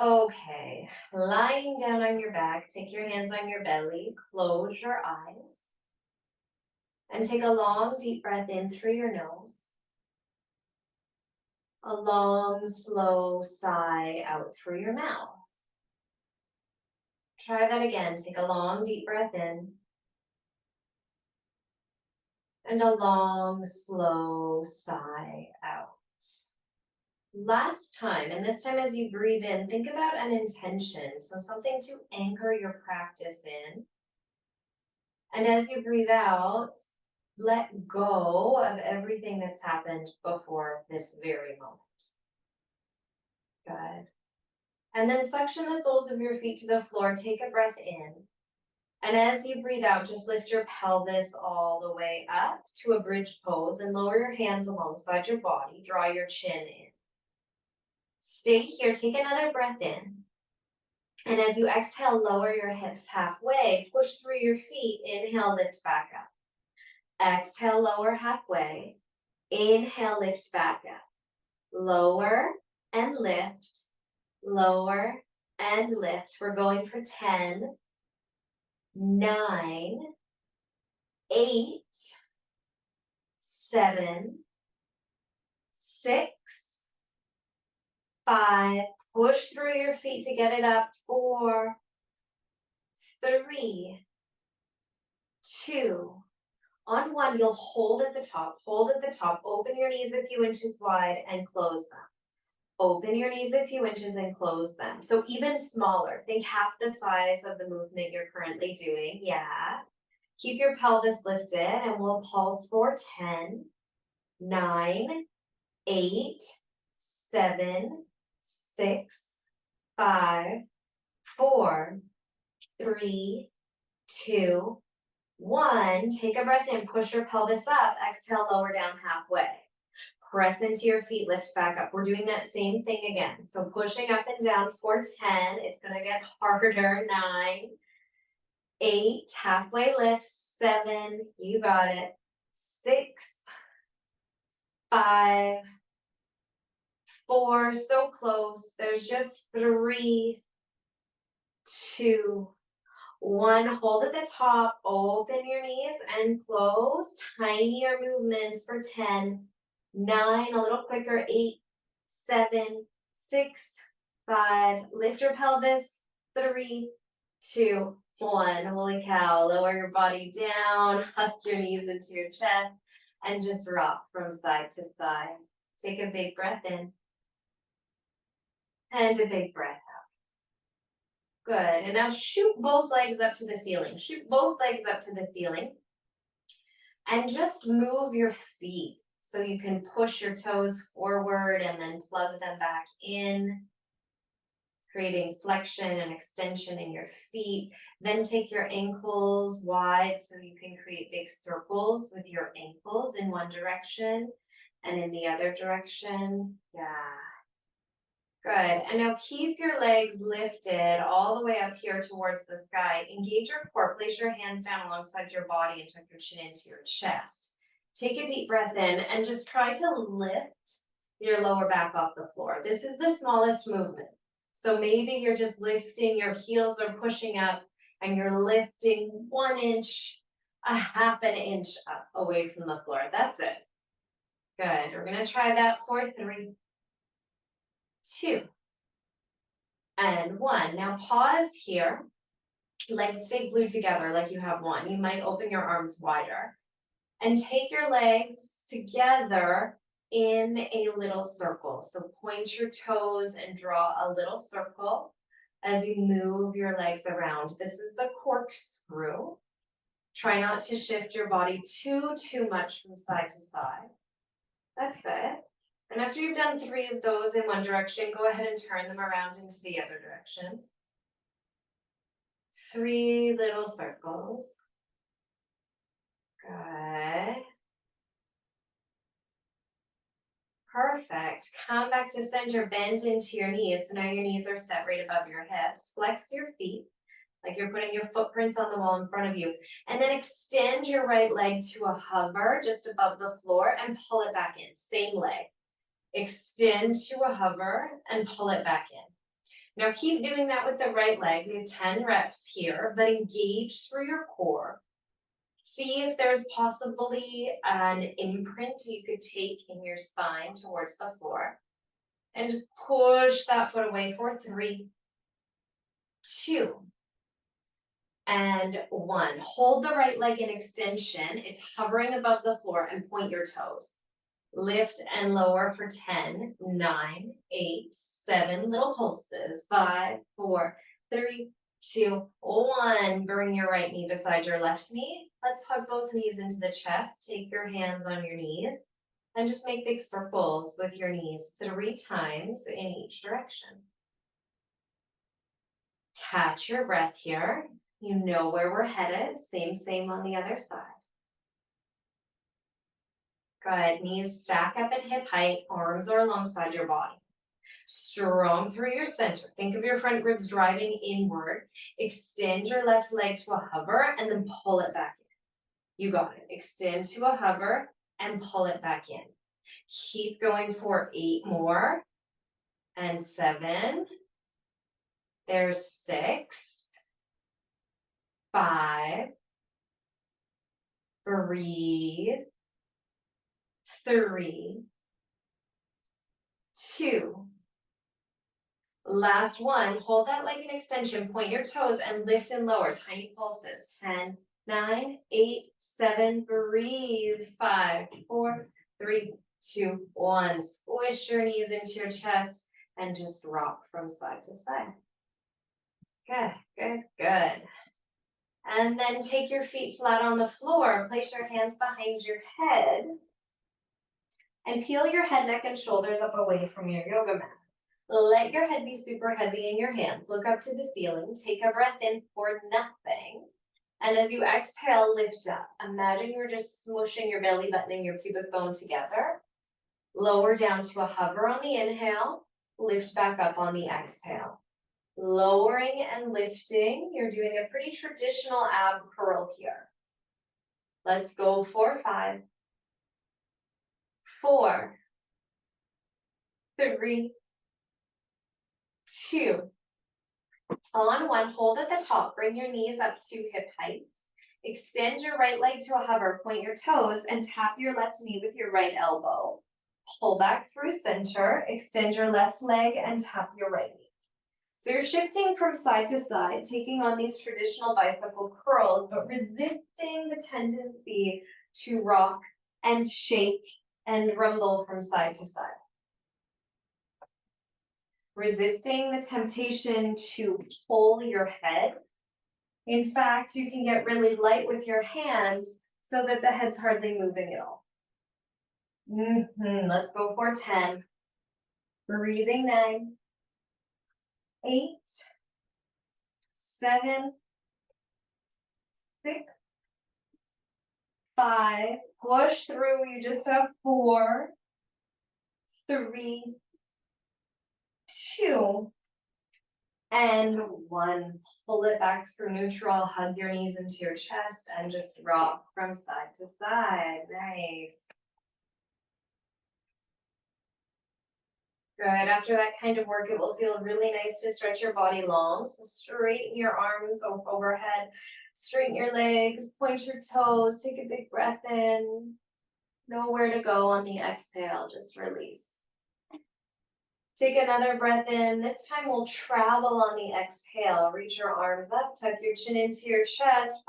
Okay, lying down on your back, take your hands on your belly, close your eyes, and take a long, deep breath in through your nose. A long, slow sigh out through your mouth. Try that again. Take a long, deep breath in, and a long, slow sigh out. Last time, and this time as you breathe in, think about an intention. So something to anchor your practice in. And as you breathe out, let go of everything that's happened before this very moment. Good. And then suction the soles of your feet to the floor. Take a breath in. And as you breathe out, just lift your pelvis all the way up to a bridge pose and lower your hands alongside your body. Draw your chin in. Stay here. Take another breath in. And as you exhale, lower your hips halfway. Push through your feet. Inhale, lift back up. Exhale, lower halfway. Inhale, lift back up. Lower and lift. Lower and lift. We're going for 10, 9, 8, 7, 6, 5. Push through your feet to get it up. 4, 3, 2. On 1, you'll hold at the top. Hold at the top. Open your knees a few inches wide and close them. Open your knees a few inches and close them. So even smaller. Think half the size of the movement you're currently doing. Yeah. Keep your pelvis lifted and we'll pulse for 10, 9, 8, 7, 6, 5, 4, 3, 2, 1. Take a breath in. Push your pelvis up. Exhale, lower down halfway. Press into your feet, lift back up. We're doing that same thing again. So pushing up and down for 10. It's going to get harder. 9, 8, halfway lift. 7, you got it. 6, 5, 4, so close. There's just 3, 2, 1. Hold at the top. Open your knees and close. Tinier movements for 10, 9, a little quicker, 8, 7, 6, 5. Lift your pelvis. 3, 2, 1. Holy cow. Lower your body down. Hug your knees into your chest and just rock from side to side. Take a big breath in and a big breath out. Good. And now shoot both legs up to the ceiling. Shoot both legs up to the ceiling. And just move your feet so you can push your toes forward and then plug them back in, creating flexion and extension in your feet. Then take your ankles wide so you can create big circles with your ankles in one direction and in the other direction. Yeah. Good. And now keep your legs lifted all the way up here towards the sky. Engage your core. Place your hands down alongside your body and tuck your chin into your chest. Take a deep breath in and just try to lift your lower back off the floor. This is the smallest movement. So maybe you're just lifting, your heels are pushing up and you're lifting 1 inch, a half an inch up away from the floor. That's it. Good. We're going to try that for 3, 2, and 1. Now pause here. Legs stay glued together like you have one. You might open your arms wider. And take your legs together in a little circle. So point your toes and draw a little circle as you move your legs around. This is the corkscrew. Try not to shift your body too much from side to side. That's it. And after you've done 3 of those in one direction, go ahead and turn them around into the other direction. 3 little circles. Good. Perfect. Come back to center, bend into your knees. So now your knees are set right above your hips. Flex your feet like you're putting your footprints on the wall in front of you. And then extend your right leg to a hover just above the floor and pull it back in. Same leg. Extend to a hover and pull it back in. Now keep doing that with the right leg. We have 10 reps here, but engage through your core. See if there's possibly an imprint you could take in your spine towards the floor. And just push that foot away for 3, 2, and 1. Hold the right leg in extension. It's hovering above the floor, and point your toes. Lift and lower for 10, 9, 8, 7, little pulses. 5, 4, 3, 2, 1. Bring your right knee beside your left knee. Let's hug both knees into the chest. Take your hands on your knees and just make big circles with your knees 3 times in each direction. Catch your breath here. You know where we're headed. Same on the other side. Good. Knees stack up at hip height. Arms are alongside your body. Strong through your center. Think of your front ribs driving inward. Extend your left leg to a hover and then pull it back in. You got it. Extend to a hover and pull it back in. Keep going for 8 more. And 7. There's 6. 5. Breathe. 3. 2. Last one. Hold that leg in extension. Point your toes and lift and lower. Tiny pulses. 10, 9, 8, 7. Breathe. 5, 4, 3, 2, 1. Squish your knees into your chest and just rock from side to side. Good. And then take your feet flat on the floor. Place your hands behind your head. And peel your head, neck, and shoulders up away from your yoga mat. Let your head be super heavy in your hands. Look up to the ceiling. Take a breath in for nothing. And as you exhale, lift up. Imagine you're just smushing your belly button and your pubic bone together. Lower down to a hover on the inhale. Lift back up on the exhale. Lowering and lifting. You're doing a pretty traditional ab curl here. Let's go for 5, 4, 3, 2. On 1, hold at the top. Bring your knees up to hip height. Extend your right leg to a hover. Point your toes and tap your left knee with your right elbow. Pull back through center. Extend your left leg and tap your right knee. So you're shifting from side to side, taking on these traditional bicycle curls, but resisting the tendency to rock and shake and rumble from side to side. Resisting the temptation to pull your head. In fact, you can get really light with your hands so that the head's hardly moving at all. Let's go for 10. Breathing 9, 8, 7, 6, 5. Push through. You just have 4, 3, 2, and 1. Pull it back through neutral. Hug your knees into your chest and just rock from side to side. Nice. Good. After that kind of work, it will feel really nice to stretch your body long. So straighten your arms overhead. Straighten your legs. Point your toes. Take a big breath in. Know where to go on the exhale. Just release. Take another breath in. This time we'll travel on the exhale. Reach your arms up. Tuck your chin into your chest.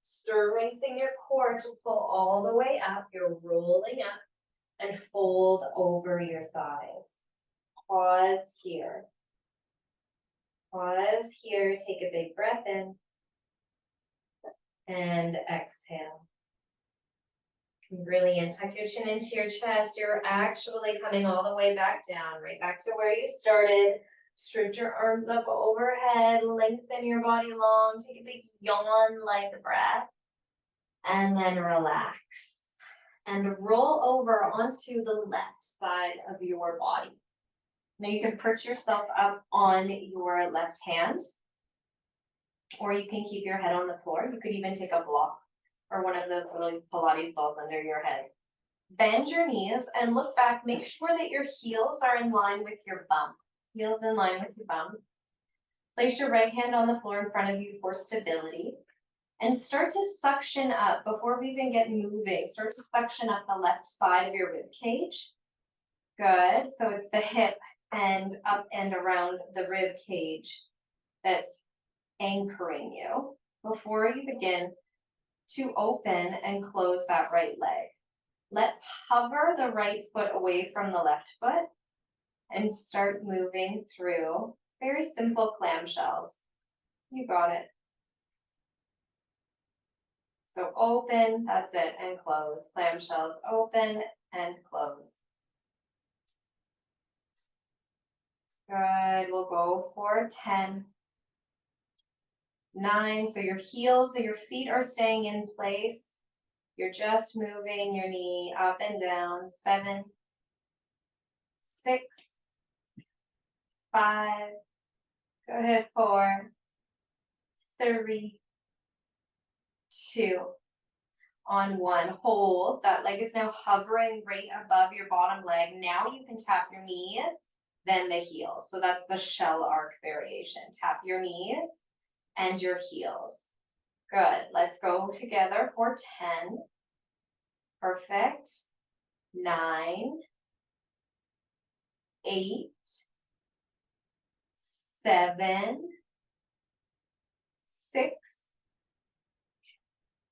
Strengthen your core to pull all the way up. You're rolling up and fold over your thighs. Pause here. Pause here. Take a big breath in. And exhale. Brilliant. Tuck your chin into your chest. You're actually coming all the way back down, right back to where you started. Stretch your arms up overhead. Lengthen your body long. Take a big yawn-like breath. And then relax. And roll over onto the left side of your body. Now you can perch yourself up on your left hand, or you can keep your head on the floor. You could even take a block or one of those little Pilates balls under your head. Bend your knees and look back. Make sure that your heels are in line with your bum. heels in line with your bum. Place your right hand on the floor in front of you for stability. And start to suction up before we even get moving. Start to suction up the left side of your rib cage. Good. So it's the hip and up and around the rib cage that's anchoring you before you begin to open and close that right leg. Let's hover the right foot away from the left foot and start moving through very simple clamshells. You got it. So open, that's it, and close. Clamshells open and close. Good, we'll go for 10, 9, so your heels and your feet are staying in place. You're just moving your knee up and down. 7, 6, 5, go ahead, 4, 3, 2, on 1. Hold, that leg is now hovering right above your bottom leg. Now you can tap your knees, then the heels. So that's the shell arc variation. Tap your knees and your heels. Good, let's go together for 10. Perfect. 9, 8, 7, 6,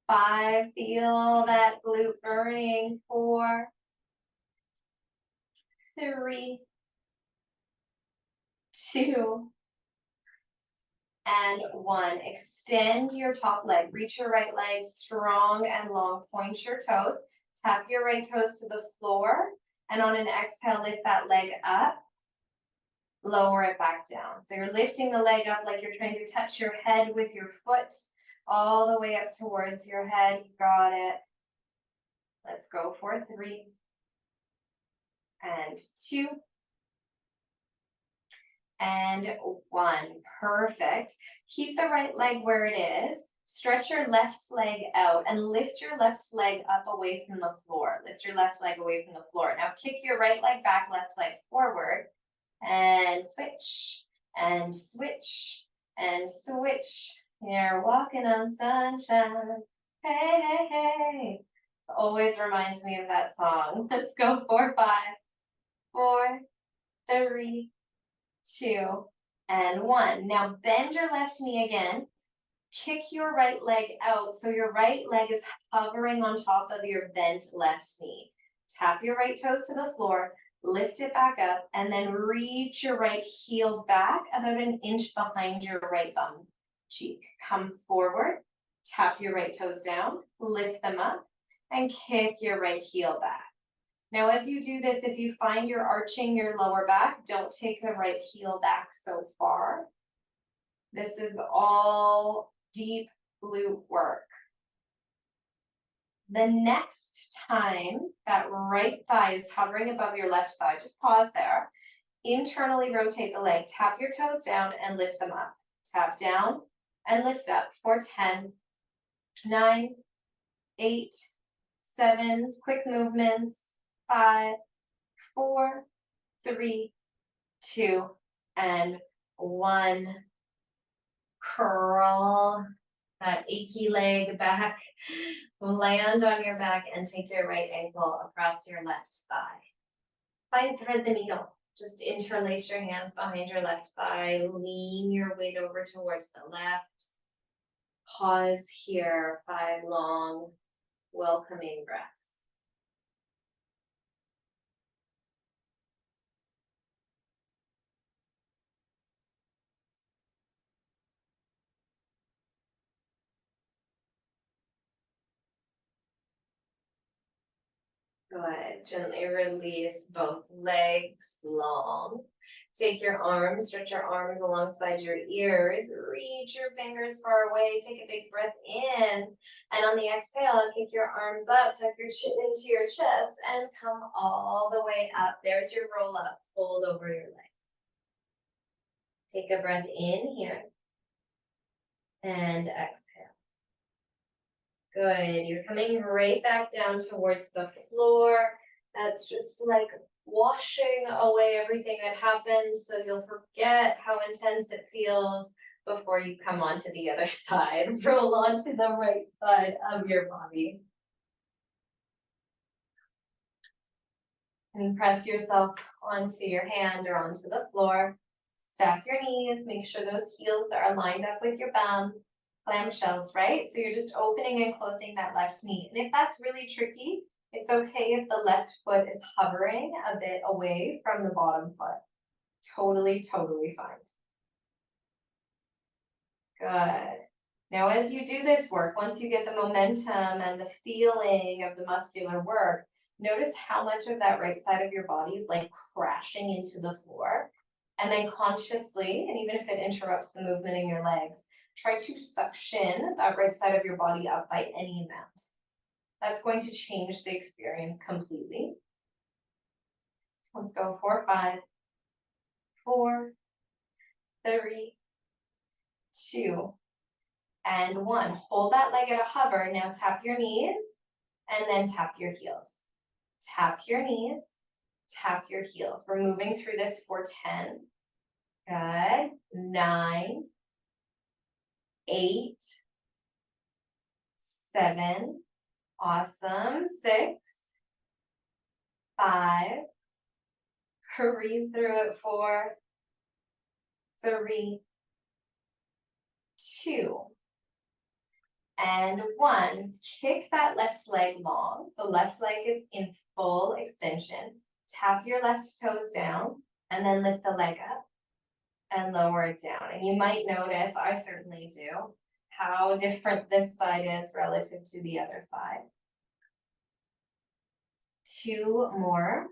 5, feel that glute burning. 4, 3, 2, and 1. Extend your top leg. Reach your right leg strong and long. Point your toes. Tap your right toes to the floor. And on an exhale, lift that leg up. Lower it back down. So you're lifting the leg up like you're trying to touch your head with your foot all the way up towards your head. You got it. Let's go for 3 and 2 and 1. Perfect. Keep the right leg where it is. Stretch your left leg out and lift your left leg up away from the floor. Lift your left leg away from the floor. Now kick your right leg back, left leg forward, and switch, and switch, and switch. You're walking on sunshine. Hey, hey, hey. Always reminds me of that song. Let's go 4, 5, 4, 3, 2, and 1. Now bend your left knee again. Kick your right leg out so your right leg is hovering on top of your bent left knee. Tap your right toes to the floor, lift it back up, and then reach your right heel back about an inch behind your right bum cheek. Come forward, tap your right toes down, lift them up, and kick your right heel back. Now, as you do this, if you find you're arching your lower back, don't take the right heel back so far. This is all deep glute work. The next time that right thigh is hovering above your left thigh, just pause there. Internally rotate the leg. Tap your toes down and lift them up. Tap down and lift up for 10, 9, 8, 7, quick movements, 5, 4, 3, 2, and 1. Curl that achy leg back. Land on your back and take your right ankle across your left thigh. Find thread the needle. Just interlace your hands behind your left thigh. Lean your weight over towards the left. Pause here. 5 long, welcoming breaths. Good. Gently release both legs long. Take your arms, stretch your arms alongside your ears. Reach your fingers far away. Take a big breath in. And on the exhale, kick your arms up, tuck your chin into your chest, and come all the way up. There's your roll up. Fold over your legs. Take a breath in here. And exhale. Good. You're coming right back down towards the floor. That that's just like washing away everything that happened, so you'll forget how intense it feels before you come onto the other side. Roll onto the right side of your body. And press yourself onto your hand or onto the floor. Stack your knees, make sure those heels are lined up with your bum. Clamshells, right? So you're just opening and closing that left knee. And if that's really tricky, it's okay if the left foot is hovering a bit away from the bottom foot. Totally, totally fine. Good. Now, as you do this work, once you get the momentum and the feeling of the muscular work, notice how much of that right side of your body is like crashing into the floor. And then consciously, and even if it interrupts the movement in your legs, try to suction that right side of your body up by any amount. That's going to change the experience completely. Let's go 4, 5, 4, 3, 2, and 1. Hold that leg at a hover. Now tap your knees and then tap your heels. Tap your knees, tap your heels. We're moving through this for 10. Good. 9, 8, 7. Awesome. 6, 5. Breathe through it. 4, 3, 2, and 1. Kick that left leg long. So left leg is in full extension. Tap your left toes down and then lift the leg up and lower it down. And you might notice, I certainly do, how different this side is relative to the other side. 2 more.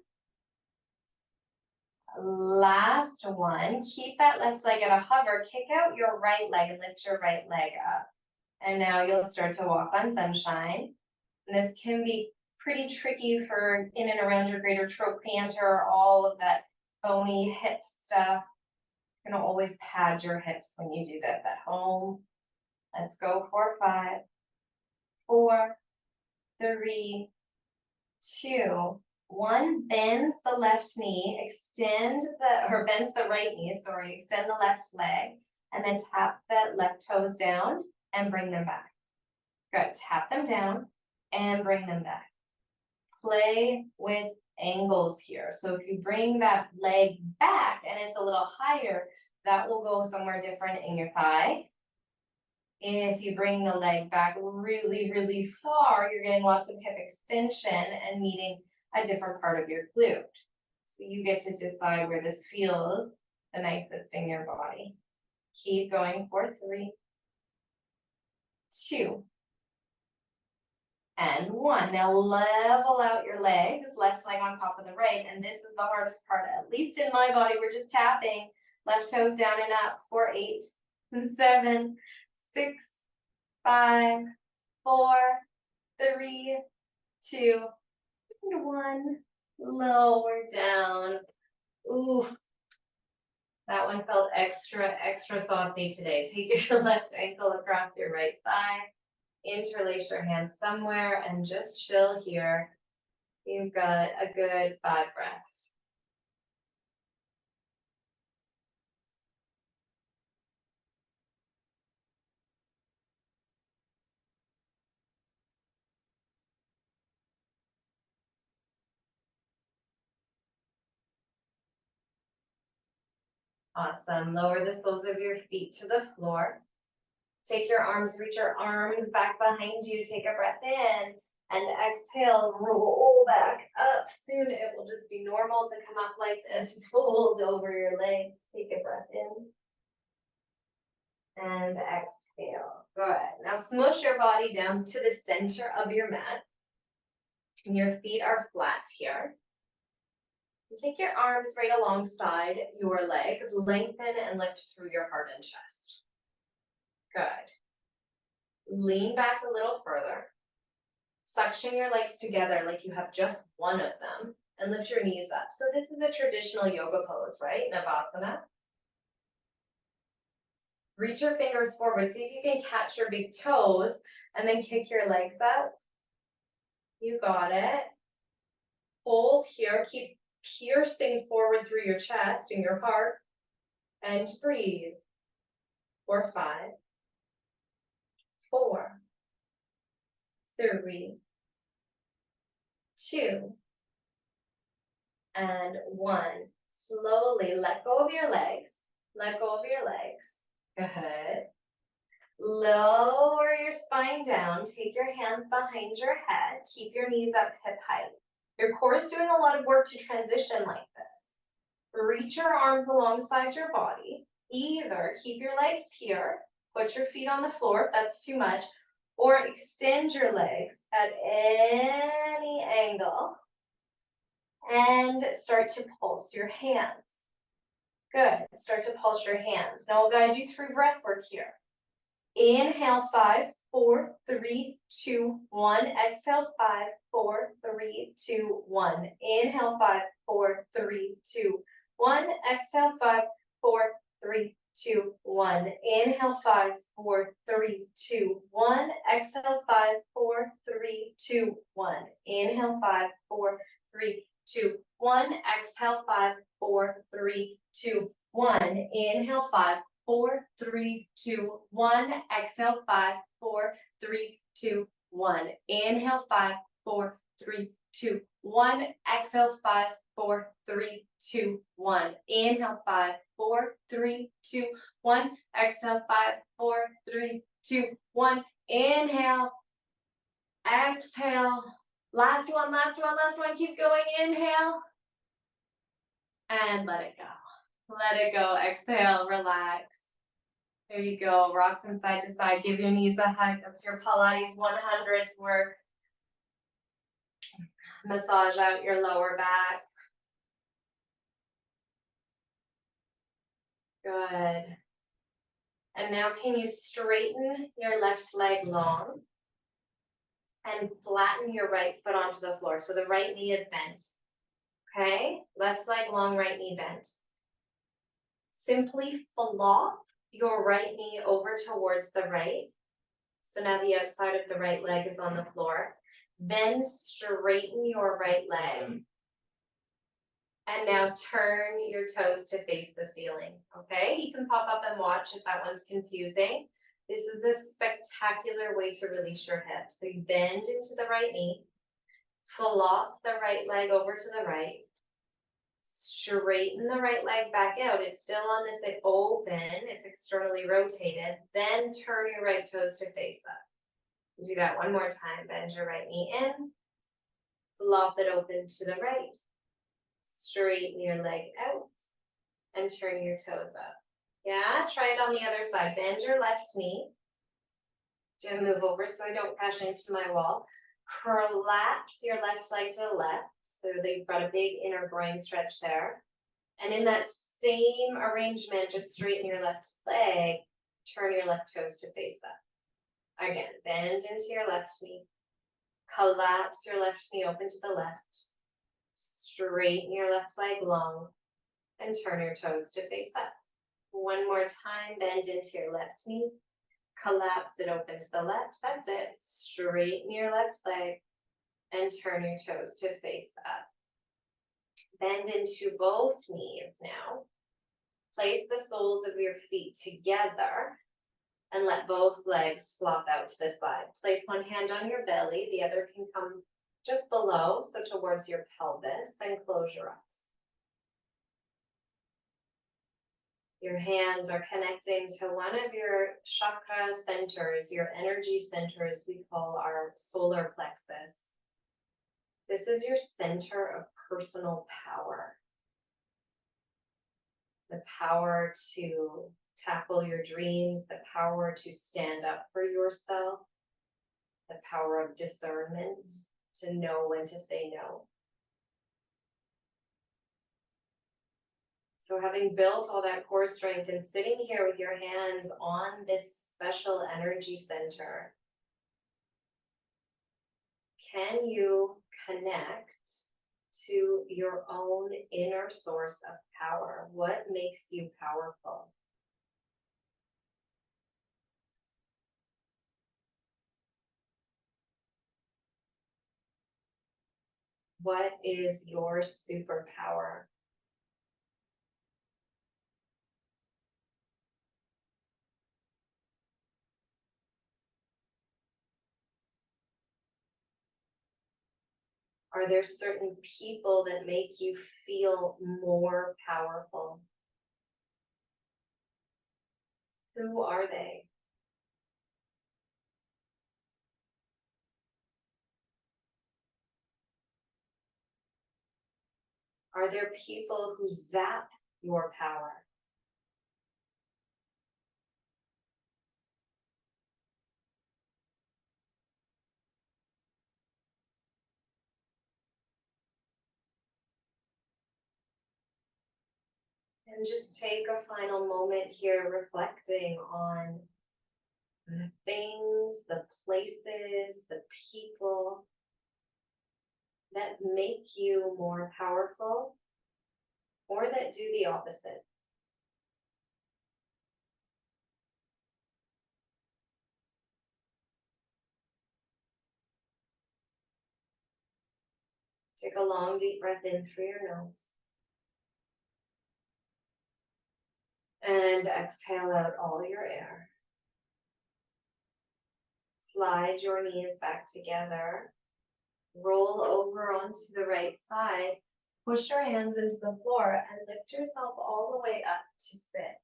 Last one. Keep that left leg at a hover. Kick out your right leg and lift your right leg up. And now you'll start to walk on sunshine. And this can be pretty tricky for in and around your greater trochanter, all of that bony hip stuff. You're gonna always pad your hips when you do this at home. Let's go 4, 5, 4, 3, 2, 1. Bends the left knee, bends the right knee, extend the left leg, and then tap the left toes down and bring them back. Good, tap them down and bring them back. Play with angles here. So if you bring that leg back and it's a little higher, that will go somewhere different in your thigh. If you bring the leg back really, really far, you're getting lots of hip extension and meeting a different part of your glute. So you get to decide where this feels the nicest in your body. Keep going for 3, 2, and 1. Now level out your legs, left leg on top of the right, and this is the hardest part, at least in my body. We're just tapping, left toes down and up for 8, 7, 6, 5, 4, 3, 2, and 1. Lower down. Oof. That one felt extra saucy today. Take your left ankle across your right thigh. Interlace your hands somewhere and just chill here. You've got a good 5 breaths. Awesome. Lower the soles of your feet to the floor. Take your arms, reach your arms back behind you. Take a breath in and exhale, roll back up. Soon it will just be normal to come up like this. Fold over your legs. Take a breath in and exhale. Good. Now smush your body down to the center of your mat. And your feet are flat here. Take your arms right alongside your legs. Lengthen and lift through your heart and chest. Good. Lean back a little further. Suction your legs together like you have just one of them. And lift your knees up. So this is a traditional yoga pose, right? Navasana. Reach your fingers forward. See if you can catch your big toes and then kick your legs up. You got it. hold here, keep piercing forward through your chest and your heart, and breathe. For 5, 4, 3, 2, and 1. Slowly let go of your legs. Let go of your legs. Good. Lower your spine down. Take your hands behind your head. Keep your knees up hip height. Your core is doing a lot of work to transition like this. Reach your arms alongside your body. Either keep your legs here, put your feet on the floor if that's too much, or extend your legs at any angle and start to pulse your hands. Good. Start to pulse your hands. Now I'll guide you through breath work here. Inhale, 5, 4, 3, 2, 1. Exhale, 5, 4, 3, 2, 1. Inhale, 5, 4, 3, 2, 1. Exhale, 5, 4, 3, 2, 1. Inhale, 5, 4, 3, 2, 1. Exhale, 5, 4, 3, 2, 1. Inhale, 5, 4, 3, 2, 1. Exhale, 5, 4, 3, 2, 1. Inhale, 5, 4, 3, 2, 1. Exhale, 5, 4, 3, 2, 1. Inhale, 5, 4, 3, 2, 1. Exhale, 5, 4, 3, 2, 1. Inhale, 5, 4, 3, 2, 1. Exhale, 5, 4, 3, 2, 1. Inhale, exhale. Last one, last one, last one. Keep going. Inhale. And let it go. Let it go. Exhale, relax. There you go. Rock from side to side. Give your knees a hug. That's your Pilates 100s work. Massage out your lower back. Good. And now can you straighten your left leg long and flatten your right foot onto the floor. So the right knee is bent. Okay? Left leg long, right knee bent. Simply flop your right knee over towards the right. So now the outside of the right leg is on the floor. Then straighten your right leg. And now turn your toes to face the ceiling, okay? You can pop up and watch if that one's confusing. This is a spectacular way to release your hips. So you bend into the right knee, flop the right leg over to the right, straighten the right leg back out. It's still on this open, it's externally rotated. Then turn your right toes to face up. Do that one more time. Bend your right knee in, flop it open to the right, straighten your leg out, and turn your toes up. Yeah, try it on the other side. Bend your left knee. To move over so I don't crash into my wall. Collapse your left leg to the left. So they've got a big inner groin stretch there. And in that same arrangement, just straighten your left leg, turn your left toes to face up. Again, bend into your left knee. Collapse your left knee open to the left. Straighten your left leg long and turn your toes to face up. One more time, bend into your left knee. Collapse it open to the left. That's it. Straighten your left leg and turn your toes to face up. Bend into both knees now. Place the soles of your feet together and let both legs flop out to the side. Place one hand on your belly. The other can come just below, so towards your pelvis, and close your eyes. Your hands are connecting to one of your chakra centers, your energy centers we call our solar plexus. This is your center of personal power. The power to tackle your dreams, the power to stand up for yourself, the power of discernment, to know when to say no. So having built all that core strength and sitting here with your hands on this special energy center, can you connect to your own inner source of power? What makes you powerful? What is your superpower? Are there certain people that make you feel more powerful? Who are they? Are there people who zap your power? And just take a final moment here reflecting on the things, the places, the people that make you more powerful or that do the opposite. Take a long, deep breath in through your nose. And exhale out all your air. Slide your knees back together. Roll over onto the right side. Push your hands into the floor and lift yourself all the way up to sit.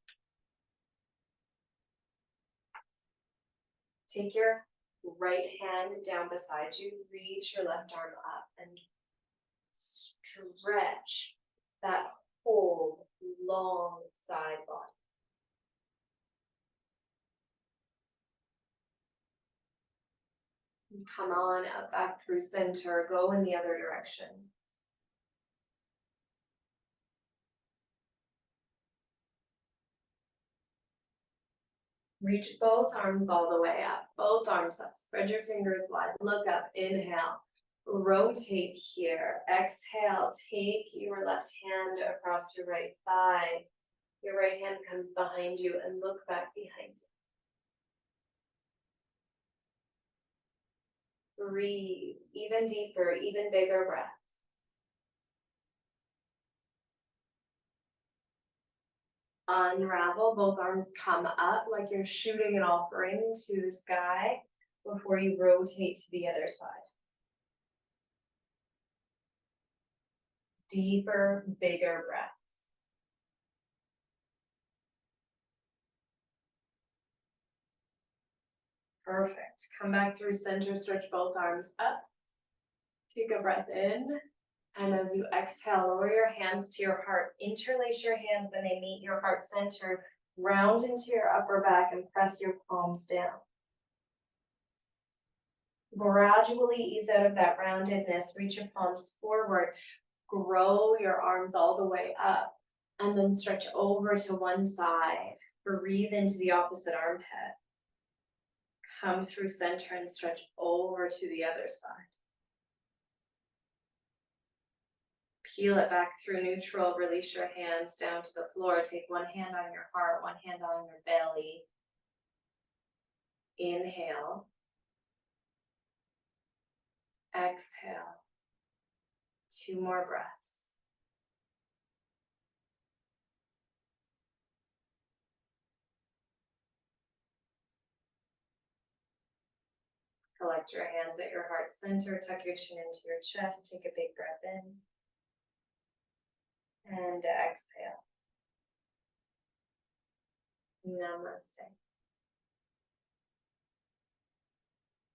Take your right hand down beside you. Reach your left arm up and stretch that whole long side body. Come on up back through center. Go in the other direction. Reach both arms all the way up. Both arms up. Spread your fingers wide. Look up. Inhale. Rotate here. Exhale. Take your left hand across your right thigh. Your right hand comes behind you and look back behind you. Breathe. Even deeper, even bigger breaths. Unravel. Both arms come up like you're shooting an offering to the sky before you rotate to the other side. Deeper, bigger breaths. Perfect. Come back through center, stretch both arms up. Take a breath in. And as you exhale, lower your hands to your heart. Interlace your hands when they meet your heart center. Round into your upper back and press your palms down. Gradually ease out of that roundedness. Reach your palms forward. Grow your arms all the way up. And then stretch over to one side. Breathe into the opposite armpit. Come through center and stretch over to the other side. Peel it back through neutral. Release your hands down to the floor. Take one hand on your heart, one hand on your belly. Inhale. Exhale. 2 more breaths. Collect your hands at your heart center. Tuck your chin into your chest. Take a big breath in. And exhale. Namaste.